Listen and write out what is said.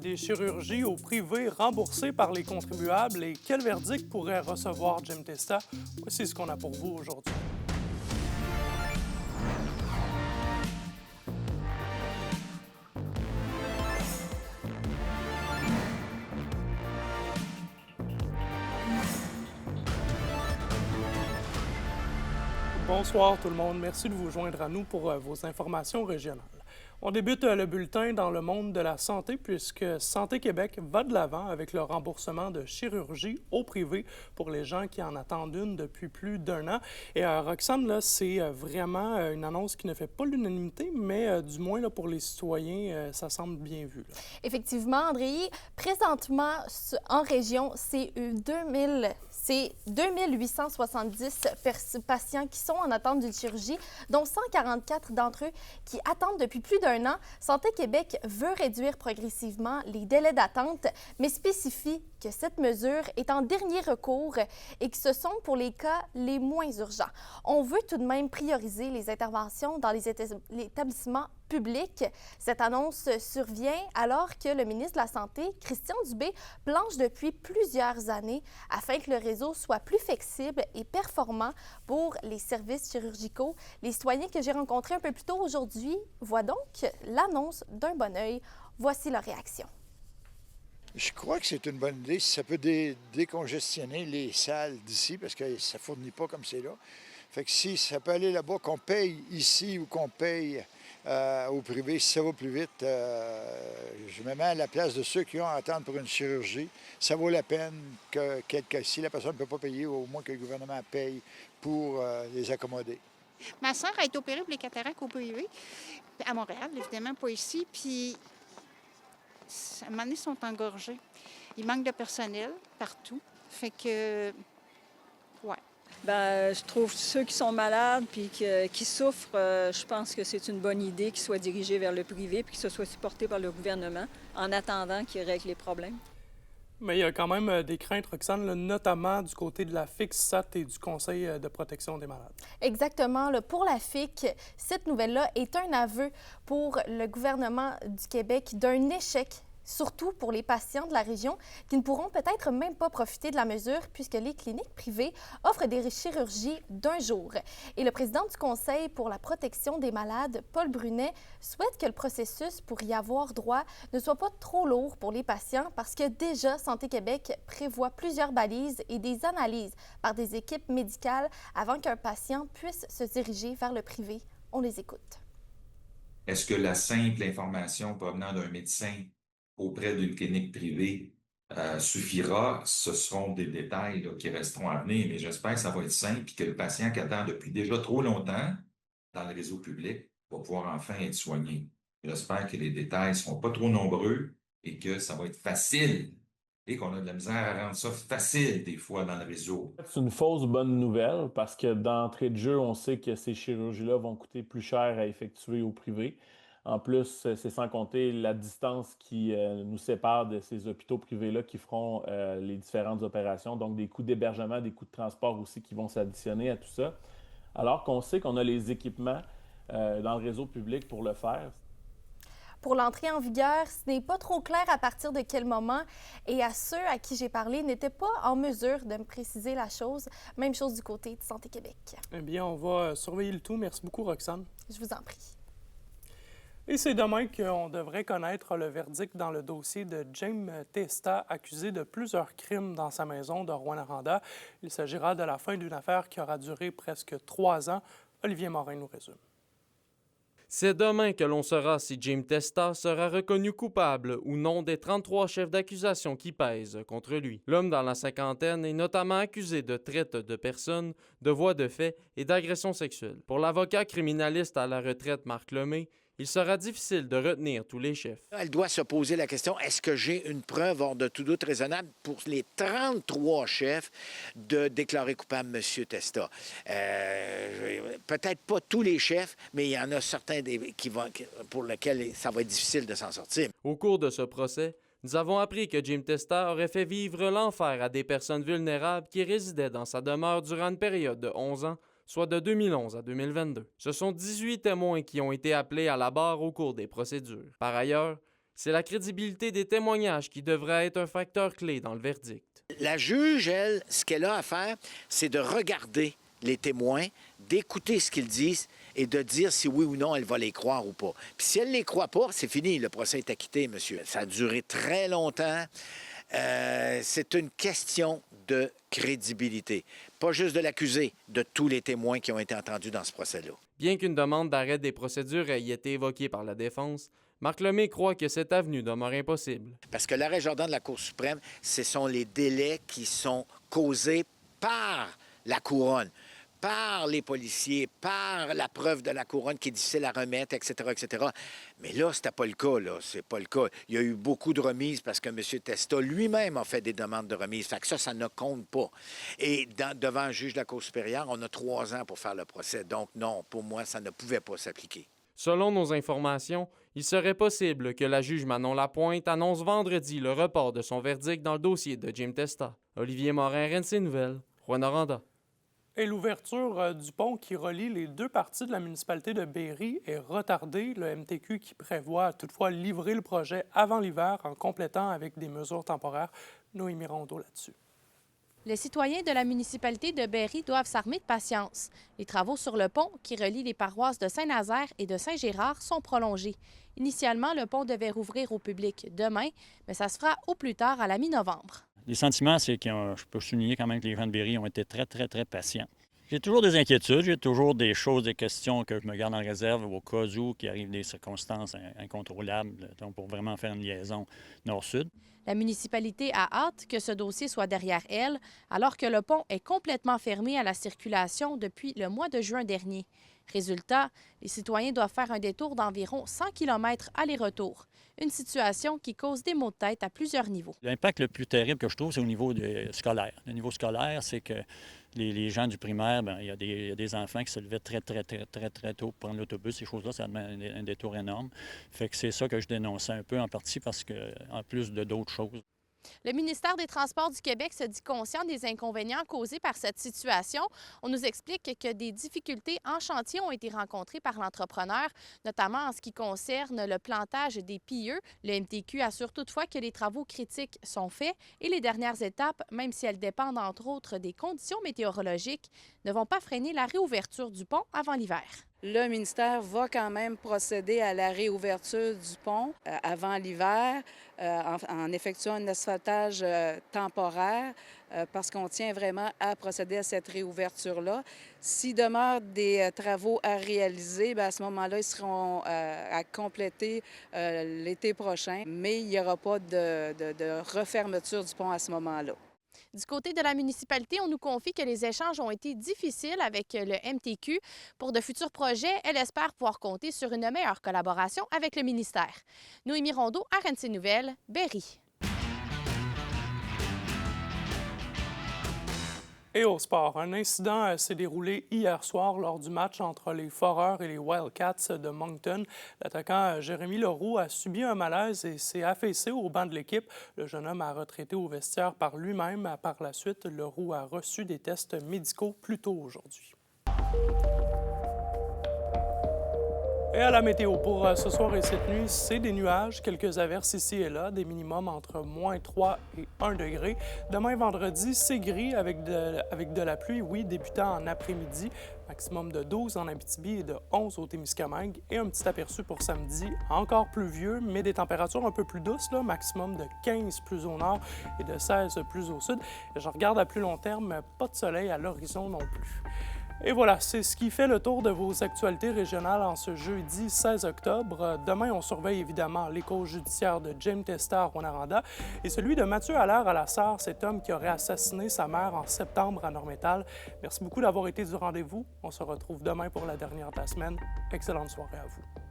des chirurgies au privé remboursées par les contribuables et quel verdict pourrait recevoir Jim Testa? Voici ce qu'on a pour vous aujourd'hui. Bonsoir tout le monde, merci de vous joindre à nous pour vos informations régionales. On débute le bulletin dans le monde de la santé puisque Santé Québec va de l'avant avec le remboursement de chirurgie au privé pour les gens qui en attendent une depuis plus d'1 an. Et Roxane, là, c'est vraiment une annonce qui ne fait pas l'unanimité, mais du moins là, pour les citoyens, ça semble bien vu. Là. Effectivement, André, présentement en région, c'est 2870 patients qui sont en attente d'une chirurgie, dont 144 d'entre eux qui attendent depuis plus d'1 an. Santé Québec veut réduire progressivement les délais d'attente, mais spécifie que cette mesure est en dernier recours et que ce sont pour les cas les moins urgents. On veut tout de même prioriser les interventions dans les établissements publics. Cette annonce survient alors que le ministre de la Santé, Christian Dubé, planche depuis plusieurs années afin que le réseau soit plus flexible et performant pour les services chirurgicaux. Les citoyens que j'ai rencontrés un peu plus tôt aujourd'hui voient donc l'annonce d'un bon œil. Voici leur réaction. Je crois que c'est une bonne idée. Si ça peut décongestionner les salles d'ici, parce que ça ne fournit pas comme c'est là. Fait que si ça peut aller là-bas, qu'on paye ici ou qu'on paye au privé, si ça va plus vite, je me mets à la place de ceux qui ont à attendre pour une chirurgie. Ça vaut la peine que si la personne ne peut pas payer, au moins que le gouvernement paye pour les accommoder. Ma sœur a été opérée pour les cataractes au privé, à Montréal, évidemment, pas ici. Puis, à un moment donné, ils sont engorgés. Il manque de personnel partout. Fait que, ouais. Bien, je trouve ceux qui sont malades puis qui souffrent, je pense que c'est une bonne idée qu'ils soient dirigés vers le privé puis que ce soit supporté par le gouvernement en attendant qu'ils règlent les problèmes. Mais il y a quand même des craintes, Roxane, là, notamment du côté de la FIC-SAT et du Conseil de protection des malades. Exactement. Là, pour la FIC, cette nouvelle-là est un aveu pour le gouvernement du Québec d'un échec, surtout pour les patients de la région qui ne pourront peut-être même pas profiter de la mesure puisque les cliniques privées offrent des chirurgies d'1 jour. Et le président du Conseil pour la protection des malades, Paul Brunet, souhaite que le processus pour y avoir droit ne soit pas trop lourd pour les patients parce que déjà Santé Québec prévoit plusieurs balises et des analyses par des équipes médicales avant qu'un patient puisse se diriger vers le privé. On les écoute. Est-ce que la simple information provenant d'un médecin auprès d'une clinique privée suffira? Ce seront des détails là, qui resteront à venir, mais j'espère que ça va être simple et que le patient qui attend depuis déjà trop longtemps dans le réseau public va pouvoir enfin être soigné. J'espère que les détails ne seront pas trop nombreux et que ça va être facile et qu'on a de la misère à rendre ça facile des fois dans le réseau. C'est une fausse bonne nouvelle parce que d'entrée de jeu, on sait que ces chirurgies-là vont coûter plus cher à effectuer au privé. En plus, c'est sans compter la distance qui nous sépare de ces hôpitaux privés-là qui feront les différentes opérations. Donc, des coûts d'hébergement, des coûts de transport aussi qui vont s'additionner à tout ça. Alors qu'on sait qu'on a les équipements dans le réseau public pour le faire. Pour l'entrée en vigueur, ce n'est pas trop clair à partir de quel moment et à ceux à qui j'ai parlé n'étaient pas en mesure de me préciser la chose. Même chose du côté de Santé Québec. Eh bien, on va surveiller le tout. Merci beaucoup, Roxane. Je vous en prie. Et c'est demain qu'on devrait connaître le verdict dans le dossier de Jim Testa, accusé de plusieurs crimes dans sa maison de Rouyn-Noranda. Il s'agira de la fin d'une affaire qui aura duré presque 3 ans. Olivier Morin nous résume. C'est demain que l'on saura si Jim Testa sera reconnu coupable ou non des 33 chefs d'accusation qui pèsent contre lui. L'homme dans la cinquantaine est notamment accusé de traite de personnes, de voies de fait et d'agression sexuelle. Pour l'avocat criminaliste à la retraite Marc Lemay, il sera difficile de retenir tous les chefs. Elle doit se poser la question, est-ce que j'ai une preuve hors de tout doute raisonnable pour les 33 chefs de déclarer coupable M. Testa? Peut-être pas tous les chefs, mais il y en a certains pour lesquels ça va être difficile de s'en sortir. Au cours de ce procès, nous avons appris que Jim Testa aurait fait vivre l'enfer à des personnes vulnérables qui résidaient dans sa demeure durant une période de 11 ans, soit de 2011 à 2022. Ce sont 18 témoins qui ont été appelés à la barre au cours des procédures. Par ailleurs, C'est la crédibilité des témoignages qui devrait être un facteur clé dans le verdict. La juge, elle, ce qu'elle a à faire, c'est de regarder les témoins, d'écouter ce qu'ils disent et de dire si oui ou non elle va les croire ou pas. Puis si elle ne les croit pas, c'est fini, le procès est acquitté, monsieur. Ça a duré très longtemps. C'est une question de crédibilité. Pas juste de l'accusé, de tous les témoins qui ont été entendus dans ce procès-là. Bien qu'une demande d'arrêt des procédures ait été évoquée par la défense, Marc Lemay croit que cette avenue demeure impossible. Parce que l'arrêt Jordan de la Cour suprême, ce sont les délais qui sont causés par la couronne, par les policiers, par la preuve de la couronne qui est difficile à remettre, etc., etc. Mais là, c'était pas le cas, là. C'est pas le cas. Il y a eu beaucoup de remises parce que M. Testa lui-même a fait des demandes de remise. Fait que ça ne compte pas. Et devant un juge de la Cour supérieure, on a 3 ans pour faire le procès. Donc non, pour moi, ça ne pouvait pas s'appliquer. Selon nos informations, il serait possible que la juge Manon Lapointe annonce vendredi le report de son verdict dans le dossier de Jim Testa. Olivier Morin, RNC Nouvelles, Rouyn-Noranda. Et l'ouverture du pont qui relie les deux parties de la municipalité de Berry est retardée. Le MTQ qui prévoit toutefois livrer le projet avant l'hiver en complétant avec des mesures temporaires. Noémie Rondeau là-dessus. Les citoyens de la municipalité de Berry doivent s'armer de patience. Les travaux sur le pont qui relie les paroisses de Saint-Nazaire et de Saint-Gérard sont prolongés. Initialement, le pont devait rouvrir au public demain, mais ça se fera au plus tard à la mi-novembre. Les sentiments, c'est que je peux souligner quand même que les gens de Berry ont été très, très, très patients. J'ai toujours des inquiétudes, j'ai toujours des choses, des questions que je me garde en réserve au cas où il arrive des circonstances incontrôlables, donc pour vraiment faire une liaison nord-sud. La municipalité a hâte que ce dossier soit derrière elle, alors que le pont est complètement fermé à la circulation depuis le mois de juin dernier. Résultat, les citoyens doivent faire un détour d'environ 100 km aller-retour. Une situation qui cause des maux de tête à plusieurs niveaux. L'impact le plus terrible que je trouve, c'est au niveau scolaire. Le niveau scolaire, c'est que les gens du primaire, il y a des enfants qui se levaient très, très, très, très, très tôt pour prendre l'autobus. Ces choses-là, ça demande un détour énorme. Fait que c'est ça que je dénonçais un peu en partie parce que, en plus de d'autres choses. Le ministère des Transports du Québec se dit conscient des inconvénients causés par cette situation. On nous explique que des difficultés en chantier ont été rencontrées par l'entrepreneur, notamment en ce qui concerne le plantage des pilleux. Le MTQ assure toutefois que les travaux critiques sont faits et les dernières étapes, même si elles dépendent entre autres des conditions météorologiques, ne vont pas freiner la réouverture du pont avant l'hiver. Le ministère va quand même procéder à la réouverture du pont avant l'hiver en effectuant un asphaltage temporaire parce qu'on tient vraiment à procéder à cette réouverture-là. S'il demeure des travaux à réaliser, à ce moment-là, ils seront à compléter l'été prochain, mais il n'y aura pas de refermeture du pont à ce moment-là. Du côté de la municipalité, on nous confie que les échanges ont été difficiles avec le MTQ. Pour de futurs projets, elle espère pouvoir compter sur une meilleure collaboration avec le ministère. Noémie Rondeau, RNC Nouvelles, Berry. Et au sport, un incident s'est déroulé hier soir lors du match entre les Foreurs et les Wildcats de Moncton. L'attaquant Jérémy Leroux a subi un malaise et s'est affaissé au banc de l'équipe. Le jeune homme a retraité au vestiaire par lui-même. Par la suite, Leroux a reçu des tests médicaux plus tôt aujourd'hui. Et à la météo, pour ce soir et cette nuit, c'est des nuages, quelques averses ici et là, des minimums entre -3 et 1 degré. Demain, vendredi, c'est gris avec de la pluie, oui, débutant en après-midi. Maximum de 12 en Abitibi et de 11 au Témiscamingue. Et un petit aperçu pour samedi, encore pluvieux, mais des températures un peu plus douces, là, maximum de 15 plus au nord et de 16 plus au sud. Et je regarde à plus long terme, pas de soleil à l'horizon non plus. Et voilà, c'est ce qui fait le tour de vos actualités régionales en ce jeudi 16 octobre. Demain, on surveille évidemment les causes judiciaires de Jim Testa à Rouyn-Noranda et celui de Mathieu Allaire à la Sarre, cet homme qui aurait assassiné sa mère en septembre à Nord-Métal. Merci beaucoup d'avoir été du rendez-vous. On se retrouve demain pour la dernière de la semaine. Excellente soirée à vous.